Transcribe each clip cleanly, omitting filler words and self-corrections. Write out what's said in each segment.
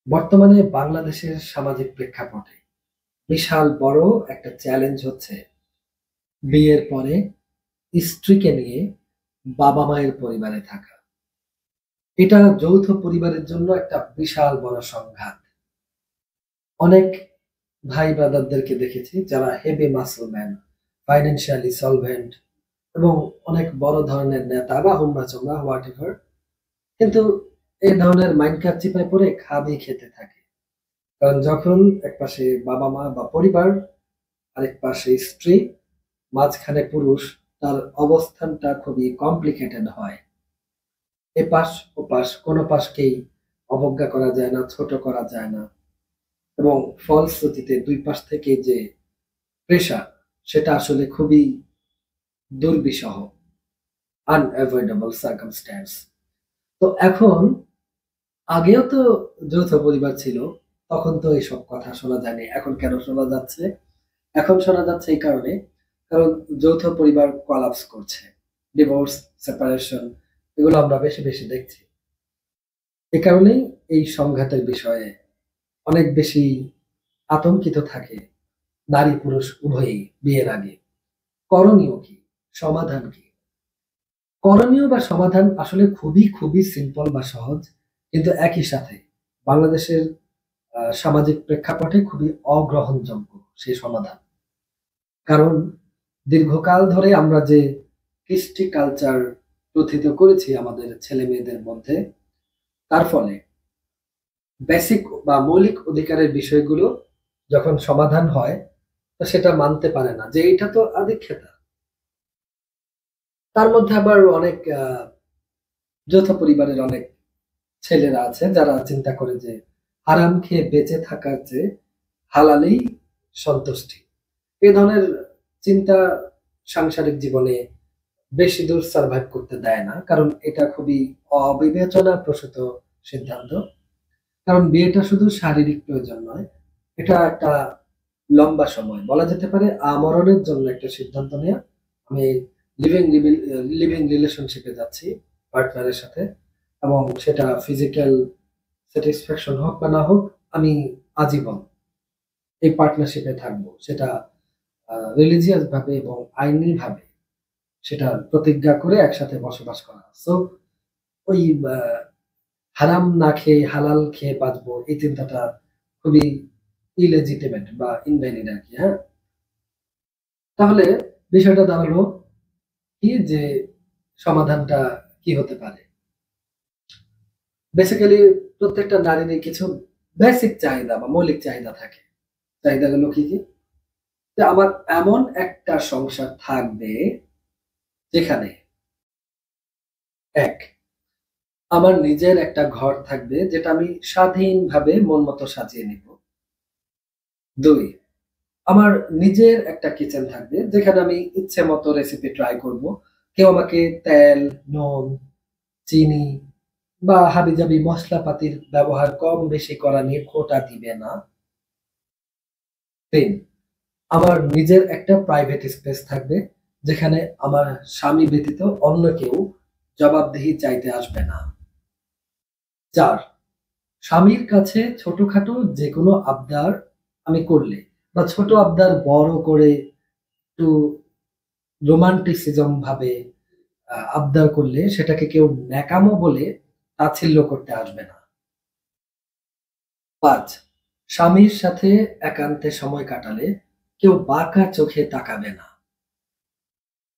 বর্তমানে বাংলাদেশের সামাজিক প্রেক্ষাপটে বিশাল বড় একটা চ্যালেঞ্জ হচ্ছে বিয়ের পরে স্ত্রীকে নিয়ে বাবা মায়ের পরিবারে থাকা। এটা যৌথ পরিবারের জন্য একটা বিশাল বড় সংঘাত। অনেক ভাই ব্রাদারদেরকে দেখেছি যারা heavy muscle man, financially solvent এবং অনেক বড় ধরনের নেতা বা হুমরা চোমরা হোয়াট এভার, কিন্তু এই ধরনের মাইন্ড কাপ চিপায় পড়ে খাবি খেতে থাকে। কারণ যখন একপাশে বাবা মা বা পরিবার, আরেক পাশে স্ত্রী, মাঝখানে পুরুষ, তার অবস্থানটা খুবই কমপ্লিকেটেড হয়। এপাশ ওপাশ কোনো পাশকেই অবজ্ঞা করা যায় না, ছোট করা যায় না, এবং ফলশ্রুতিতে দুই পাশ থেকে যে প্রেশার, সেটা আসলে খুবই দুর্বিষহ, আনঅ্যাভয়েডেবল সার্কামস্ট্যান্স। তো এখন, আগেও তো যৌথ পরিবার ছিল, তখন তো এইসব কথা শোনা যায়নি। এখন কেন শোনা যাচ্ছে? এখন শোনা যাচ্ছে এই কারণে, কারণ যৌথ পরিবার কোলাপস করছে, ডিভোর্স, সেপারেশন, এগুলো আমরা বেশি বেশি দেখছি। এ কারণেই এই সংঘাতের বিষয়ে অনেক বেশি আতঙ্কিত থাকে নারী পুরুষ উভয়ই বিয়ের আগে। করণীয় কি? সমাধান কি? করণীয় বা সমাধান আসলে খুবই খুবই সিম্পল বা সহজ, কিন্তু একই সাথে বাংলাদেশের সামাজিক প্রেক্ষাপটে খুবই অগ্রহণযোগ্য সেই সমাধান। কারণ দীর্ঘকাল ধরে আমরা যে কৃষ্টি কালচার প্রথিত করেছি আমাদের ছেলে মেয়েদের মধ্যে, তার ফলে বেসিক বা মৌলিক অধিকারের বিষয়গুলো যখন সমাধান হয়, তো সেটা মানতে পারে না যে এটা তো আদিক্ষেতা। তার মধ্যে আবার অনেক যৌথ পরিবারের অনেক ছেলেরা আছে যারা চিন্তা করে যে হারাম খেয়ে বেঁচে থাকার চেয়ে হালালেই সন্তুষ্টি। এই ধরনের চিন্তা সাংসারিক জীবনে বেশি দূর সার্ভাইভ করতে দেয় না, কারণ এটা খুবই অবিবেচনা প্রসূত সিদ্ধান্ত। কারণ বিয়েটা শুধু শারীরিক প্রয়োজন নয়, এটা একটা লম্বা সময়, বলা যেতে পারে আমরণের জন্য একটা সিদ্ধান্ত নেওয়া। আমি লিভিং লিভিং রিলেশনশিপে যাচ্ছি পার্টনারের সাথে, এবং সেটা ফিজিক্যাল স্যাটিসফ্যাকশন হোক বা না হোক, আমি আজীবন এই পার্টনারশিপে থাকবো। সেটা রিলিজিয়াস ভাবে এবং আইনি ভাবে সেটা প্রতিজ্ঞা করে একসাথে বসবাস করা। সো ওই হারাম না খেয়ে হালাল খেয়ে বাঁচবো, এই চিন্তাটা খুবই ইলেজিটিমেট বা ইনভ্যালিড আর কি। হ্যাঁ, তাহলে বিষয়টা দাঁড়ালো কি, যে সমাধানটা কি হতে পারে? বেসিক্যালি প্রত্যেকটা নারীরই কিছু বেসিক চাহিদা বা মৌলিক চাহিদা থাকে। চাহিদাগুলো কি কি? যে আমার এমন একটা সংসার থাকবে যেখানে, এক, আমার নিজের একটা ঘর থাকবে যেটা আমি স্বাধীনভাবে মন মতো সাজিয়ে নিব। দুই, আমার নিজের একটা কিচেন থাকবে যেখানে আমি ইচ্ছে মতো রেসিপি ট্রাই করব। কেউ আমাকে তেল, নুন, চিনি বা হাবিজাবি মশলাপাতির ব্যবহার কম বেশি করা নিয়ে খোঁটা দিবে না। তিন, আমার নিজের একটা প্রাইভেট স্পেস থাকবে যেখানে আমার স্বামী ব্যতীত অন্য কেউ জবাবদিহি চাইতে আসবে না। চার, স্বামীর কাছে ছোটখাটো যে কোনো আবদার আমি করলে, বা ছোট আবদার বড় করে একটু রোমান্টিসিজম ভাবে আবদার করলে, সেটাকে কেউ ন্যাকামো বলে তাচ্ছিল্য করতে আসবে না। পাঁচ, স্বামীর সাথে একান্তে সময় কাটালে কেউ বাঁকা চোখে তাকাবে না।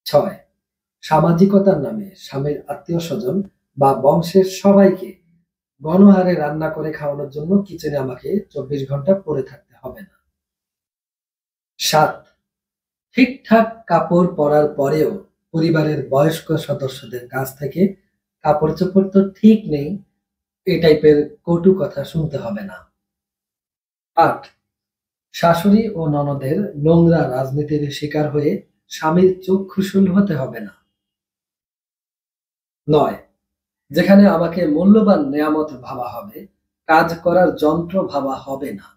ছয়, সামাজিকতার নামে স্বামীর আত্মীয় স্বজন বা বংশের সবাইকে গণহারে রান্না করে খাওয়ানোর জন্য কিচেনে আমাকে 24 ঘন্টা পড়ে থাকতে হবে না। সাত, ঠিকঠাক কাপড় পরার পরেও পরিবারের বয়স্ক সদস্যদের কাছ থেকে কাপড় চোপড় তো ঠিক নেই, এই টাইপের কটু কথা শুনতে হবে না। আট, শাশুড়ি ও ননদের নোংরা রাজনীতির শিকার হয়ে স্বামীর চক্ষুশূল হতে হবে না। নয়, যেখানে আমাকে মূল্যবান নেয়ামত ভাবা হবে, কাজ করার যন্ত্র ভাবা হবে না।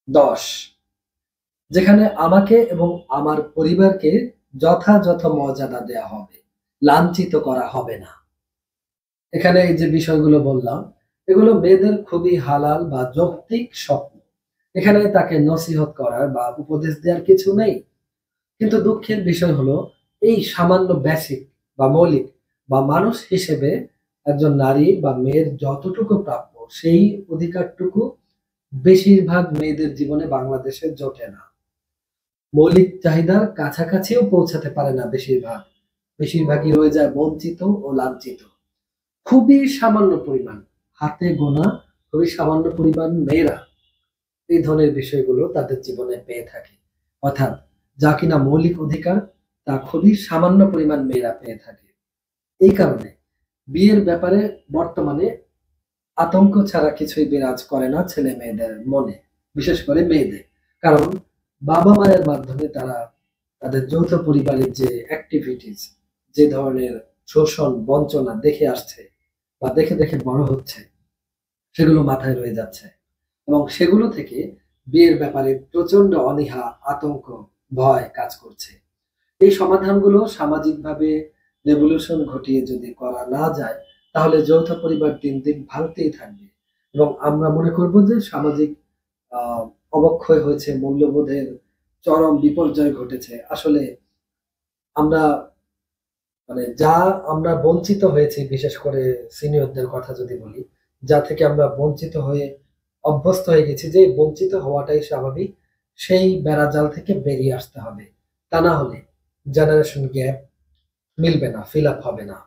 10, যেখানে আমাকে এবং আমার পরিবারকে যথাযথ মর্যাদা দেয়া হবে, লাঞ্ছিত করা হবে না। এখানে এই যে বিষয়গুলো বললাম, এগুলো মেয়েদের খুবই হালাল বা যৌক্তিক স্বপ্ন। এখানে তাকে নসিহত করার বা উপদেশ দেওয়ার কিছু নেই। কিন্তু দুঃখের বিষয় হলো, এই সামান্য বেসিক বা মৌলিক বা মানুষ হিসেবে একজন নারী বা মেয়ের যতটুকু প্রাপ্য, সেই অধিকারটুকু বেশিরভাগ মেয়েদের জীবনে বাংলাদেশে জোটে না। মৌলিক চাহিদার কাছাকাছিও পৌঁছাতে পারে না বেশিরভাগ। বেশিরভাগই রয়ে যায় বঞ্চিত ও লাঞ্ছিত। খুবই সামান্য পরিমাণ, হাতে গোনা খুবই সামান্য পরিমাণ মেয়েরা এই ধরনের বিষয়গুলো তাদের জীবনে পেয়ে থাকে। অর্থাৎ যা কিনা মৌলিক অধিকার, তা খুবই সামান্য পরিমাণ মেয়েরা পেয়ে থাকে। এই কারণে বিয়ের ব্যাপারে বর্তমানে আতঙ্ক ছাড়া কিছুই বিরাজ করে না ছেলে মেয়েদের মনে, বিশেষ করে মেয়েদের। কারণ বাবা মায়ের মাধ্যমে তারা তাদের যৌথ পরিবারের যে অ্যাক্টিভিটিস, যে ধরনের শোষণ বঞ্চনা দেখে আসছে বা দেখে দেখে বড় হচ্ছে, সেগুলো মাথায় রয়ে যাচ্ছে এবং সেগুলো থেকে বিয়ের ব্যাপারে প্রচন্ড অনীহা, আতঙ্ক, ভয় কাজ করছে। এই সমাধানগুলো সামাজিকভাবে রেভলিউশন ঘটিয়ে যদি করা না যায়, তাহলে যৌথ পরিবার দিন দিন ভাঙতেই থাকবে এবং আমরা মনে করব যে সামাজিক আহ অবক্ষয় হয়েছে, মূল্যবোধের চরম বিপর্যয় ঘটেছে। আসলে আমরা মানে যা আমরা বঞ্চিত হয়েছি, বিশেষ করে সিনিয়রদের কথা যদি বলি, যা থেকে আমরা বঞ্চিত হয়ে অভ্যস্ত হয়ে গেছি, যে বঞ্চিত হওয়াটাই স্বাভাবিক, সেই বেড়াজাল থেকে বেরিয়ে আসতে হবে। তা না হলে জেনারেশন গ্যাপ মিলবে না, ফিল আপ হবে না।